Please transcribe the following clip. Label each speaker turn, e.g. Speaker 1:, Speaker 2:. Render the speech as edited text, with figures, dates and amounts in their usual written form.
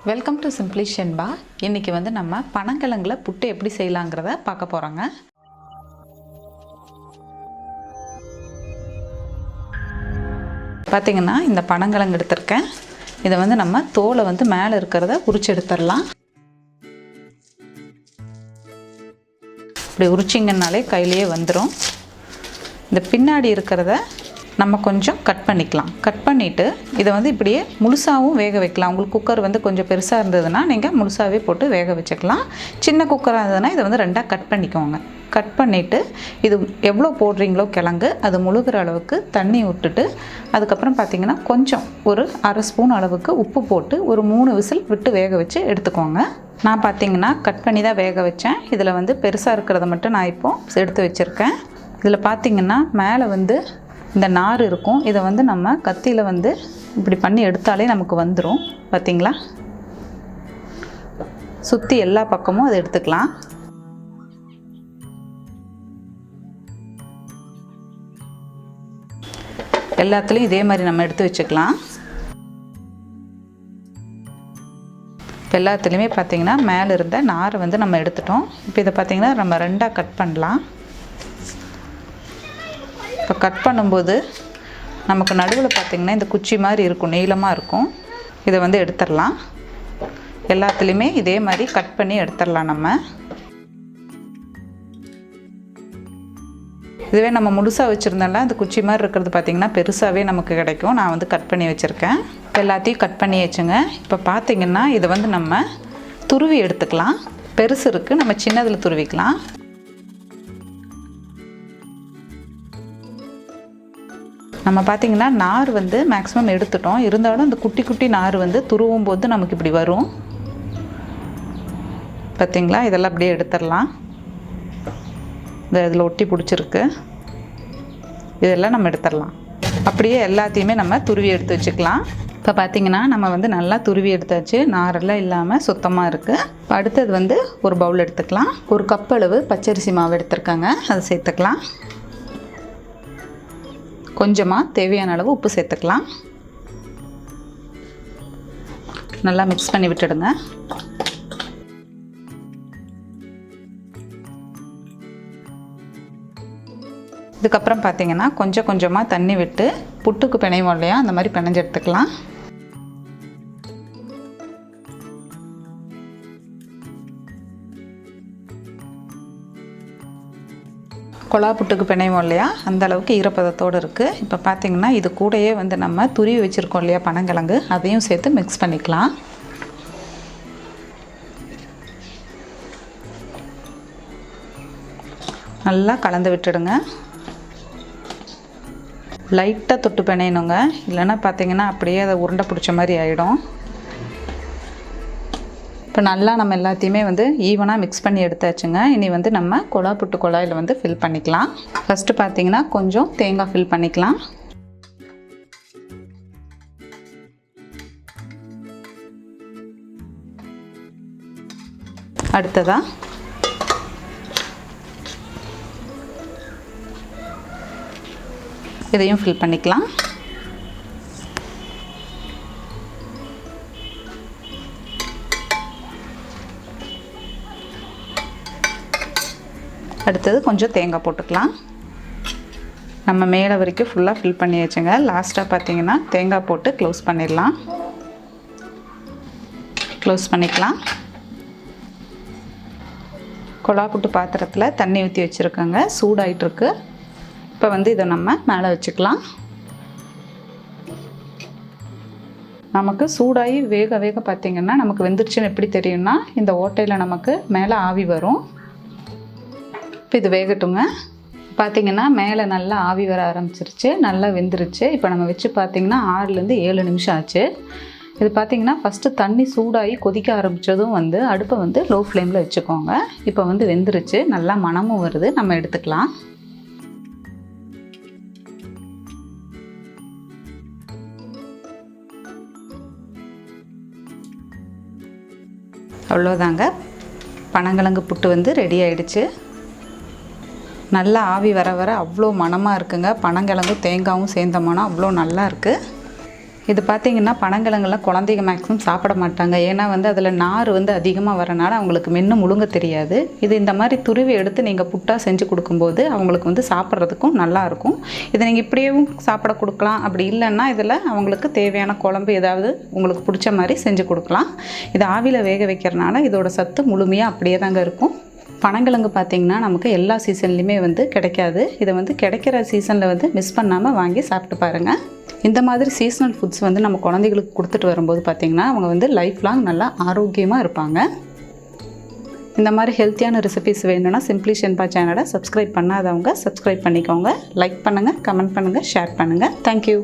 Speaker 1: Welcome to simply Shenba. இன்றைக்கி வந்து நம்ம பனங்கிழங்குல புட்டு எப்படி செய்யலாங்கிறத பார்க்க போகிறோங்க. பார்த்திங்கன்னா இந்த பனங்கிழங்கு எடுத்திருக்கேன். இதை வந்து நம்ம தோலை வந்து மேலே இருக்கிறத உரிச்சு எடுத்துடலாம். இப்படி உரிச்சிங்கனாலே கையிலேயே வந்துடும். இந்த பின்னாடி இருக்கிறத நம்ம கொஞ்சம் கட் பண்ணிக்கலாம். கட் பண்ணிவிட்டு இதை வந்து இப்படியே முழுசாகவும் வேக வைக்கலாம். உங்களுக்கு குக்கர் வந்து கொஞ்சம் பெருசாக இருந்ததுன்னா நீங்கள் முழுசாகவே போட்டு வேக வச்சுக்கலாம். சின்ன குக்கராக இருந்ததுன்னா இதை வந்து ரெண்டாக கட் பண்ணிக்கோங்க. கட் பண்ணிவிட்டு இது எவ்வளோ போடுறீங்களோ கிழங்கு அது முழுகிற அளவுக்கு தண்ணி விட்டுட்டு அதுக்கப்புறம் பார்த்திங்கன்னா கொஞ்சம் ஒரு அரை ஸ்பூன் அளவுக்கு உப்பு போட்டு ஒரு 3 விசில் விட்டு வேக வச்சு எடுத்துக்கோங்க. நான் பார்த்திங்கன்னா கட் பண்ணி தான் வேக வச்சேன். இதில் வந்து பெருசாக இருக்கிறத மட்டும் நான் இப்போது எடுத்து வச்சுருக்கேன். இதில் பார்த்திங்கன்னா மேலே வந்து இந்த நார் இருக்கும். இதை வந்து நம்ம கத்தியில் வந்து இப்படி பண்ணி எடுத்தாலே நமக்கு வந்துடும். பார்த்திங்களா, சுற்றி எல்லா பக்கமும் அதை எடுத்துக்கலாம். எல்லாத்துலேயும் இதே மாதிரி நம்ம எடுத்து வச்சுக்கலாம். இப்போ எல்லாத்துலேயுமே பார்த்திங்கன்னா மேலே இருந்த நாரை வந்து நம்ம எடுத்துட்டோம். இப்போ இதை பார்த்திங்கன்னா நம்ம ரெண்டாக கட் பண்ணலாம். இப்போ கட் பண்ணும்போது நமக்கு நடுவில் பார்த்திங்கன்னா இந்த குச்சி மாதிரி இருக்கும், நீளமாக இருக்கும். இதை வந்து எடுத்துடலாம். எல்லாத்துலேயுமே இதே மாதிரி கட் பண்ணி எடுத்துடலாம். நம்ம இதுவே நம்ம முழுசாக வச்சுருந்தோம்னா இந்த குச்சி மாதிரி இருக்கிறது பார்த்திங்கன்னா பெருசாகவே நமக்கு கிடைக்கும். நான் வந்து கட் பண்ணி வச்சுருக்கேன். எல்லாத்தையும் கட் பண்ணி வச்சுங்க. இப்போ பார்த்திங்கன்னா இதை வந்து நம்ம துருவி எடுத்துக்கலாம். பெருசு இருக்குது, நம்ம சின்னதில் துருவிக்கலாம். நம்ம பார்த்திங்கன்னா நார் வந்து மேக்ஸிமம் எடுத்துட்டோம். இருந்தாலும் அந்த குட்டி குட்டி நார் வந்து துருவும் போது நமக்கு இப்படி வரும். பார்த்திங்களா, இதெல்லாம் அப்படியே எடுத்துடலாம். இந்த இதில் ஒட்டி பிடிச்சிருக்கு, இதெல்லாம் நம்ம எடுத்துடலாம். அப்படியே எல்லாத்தையுமே நம்ம துருவி எடுத்து வச்சுக்கலாம். இப்போ பார்த்திங்கன்னா நம்ம வந்து நல்லா துருவி எடுத்தாச்சு. நாரெல்லாம் இல்லாமல் சுத்தமாக இருக்குது. இப்போ அடுத்தது வந்து ஒரு பவுல் எடுத்துக்கலாம். ஒரு கப் அளவு பச்சரிசி மாவு எடுத்துருக்காங்க, அதை சேர்த்துக்கலாம். கொஞ்சமாக தேவையான அளவு உப்பு சேர்த்துக்கலாம். நல்லா மிக்ஸ் பண்ணி விட்டுடுங்க. இதுக்கப்புறம் பார்த்திங்கன்னா கொஞ்சம் கொஞ்சமாக தண்ணி விட்டு புட்டுக்கு பிணைவோம் இல்லையா, அந்த மாதிரி பிணைஞ்சு எடுத்துக்கலாம். கொலா புட்டுக்கு பிணைவோம் இல்லையா, அந்த அளவுக்கு ஈரப்பதத்தோடு இருக்குது. இப்போ பார்த்திங்கன்னா இது கூடயே வந்து நம்ம துருவி வச்சுருக்கோம் இல்லையா பனங்கிழங்கு, அதையும் சேர்த்து மிக்ஸ் பண்ணிக்கலாம். நல்லா கலந்து விட்டுடுங்க. லைட்டாக தொட்டு பிணையணுங்க, இல்லைன்னா பார்த்திங்கன்னா அப்படியே அதை உருண்டை பிடிச்ச மாதிரி ஆகிடும். இப்போ நல்லா நம்ம எல்லாத்தையுமே வந்து ஈவனாக மிக்ஸ் பண்ணி எடுத்தாச்சுங்க. இனி வந்து நம்ம கொலா புட்டு குழாயில் வந்து ஃபில் பண்ணிக்கலாம். ஃபஸ்ட்டு பார்த்திங்கன்னா கொஞ்சம் தேங்காய் ஃபில் பண்ணிக்கலாம். அடுத்ததாக இதையும் ஃபில் பண்ணிக்கலாம். அடுத்தது கொஞ்சம் தேங்காய் போட்டுக்கலாம். நம்ம மேலே வரைக்கும் ஃபுல்லாக ஃபில் பண்ணி வச்சுங்க. லாஸ்ட்டாக பார்த்திங்கன்னா தேங்காய் போட்டு க்ளோஸ் பண்ணிடலாம். க்ளோஸ் பண்ணிக்கலாம். கொலா புட்டு பாத்திரத்தில் தண்ணி ஊற்றி வச்சுருக்கோங்க, சூடாயிட்ருக்கு. இப்போ வந்து இதை நம்ம மேலே வச்சுக்கலாம். நமக்கு சூடாகி வேக வேக பார்த்திங்கன்னா நமக்கு வெந்துருச்சுன்னு எப்படி தெரியும்னா, இந்த ஓட்டையில் நமக்கு மேலே ஆவி வரும். இப்போ இது வேகட்டுங்க. பார்த்திங்கன்னா மேலே நல்லா ஆவி வர ஆரம்பிச்சிருச்சு, நல்லா வெந்துருச்சு. இப்போ நம்ம வச்சு பார்த்திங்கன்னா 6-7 நிமிஷம் ஆச்சு. இது பார்த்திங்கன்னா ஃபஸ்ட்டு தண்ணி சூடாகி கொதிக்க ஆரம்பித்ததும் வந்து அடுப்பை வந்து லோ ஃப்ளேமில் வச்சுக்கோங்க. இப்போ வந்து வெந்துருச்சு, நல்லா மணமும் வருது. நம்ம எடுத்துக்கலாம். அவ்வளோதாங்க, பனங்கிழங்கு புட்டு வந்து ரெடி ஆகிடுச்சு. நல்லா ஆவி வர வர அவ்வளோ மணமாக இருக்குங்க. பனங்கிழங்கு தேங்காயும் சேர்ந்த மணம் அவ்வளோ நல்லா இருக்குது. இது பார்த்திங்கன்னா பனங்கிழங்குலாம் குழந்தைங்க மேக்ஸிமம் சாப்பிட மாட்டாங்க. ஏன்னா வந்து அதில் நார் வந்து அதிகமாக வரனால அவங்களுக்கு மென்று முழுங்க தெரியாது. இது இந்த மாதிரி துருவி எடுத்து நீங்கள் புட்டாக செஞ்சு கொடுக்கும்போது அவங்களுக்கு வந்து சாப்பிட்றதுக்கும் நல்லாயிருக்கும். இதை நீங்கள் இப்படியேவும் சாப்பிட கொடுக்கலாம். அப்படி இல்லைன்னா இதில் அவங்களுக்கு தேவையான குழம்பு ஏதாவது உங்களுக்கு பிடிச்ச மாதிரி செஞ்சு கொடுக்கலாம். இது ஆவியில் வேக வைக்கிறனால இதோட சத்து முழுமையாக அப்படியே தாங்க இருக்கும். பனங்கிழங்கு பார்த்திங்கன்னா நமக்கு எல்லா சீசன்லேயுமே வந்து கிடைக்காது. இதை வந்து கிடைக்கிற சீசனில் வந்து மிஸ் பண்ணாமல் வாங்கி சாப்பிட்டு பாருங்கள். இந்த மாதிரி சீசனல் ஃபுட்ஸ் வந்து நம்ம குழந்தைகளுக்கு கொடுத்துட்டு வரும்போது பார்த்திங்கன்னா அவங்க வந்து லைஃப் லாங் நல்லா ஆரோக்கியமாக இருப்பாங்க. இந்த மாதிரி ஹெல்த்தியான ரெசிபிஸ் வேணும்னா சிம்பிளி ஷென்பா சேனலை சப்ஸ்கிரைப் பண்ணாதவங்க சப்ஸ்கிரைப் பண்ணிக்கோங்க. லைக் பண்ணுங்கள், கமெண்ட் பண்ணுங்கள், ஷேர் பண்ணுங்கள். தேங்க்யூ.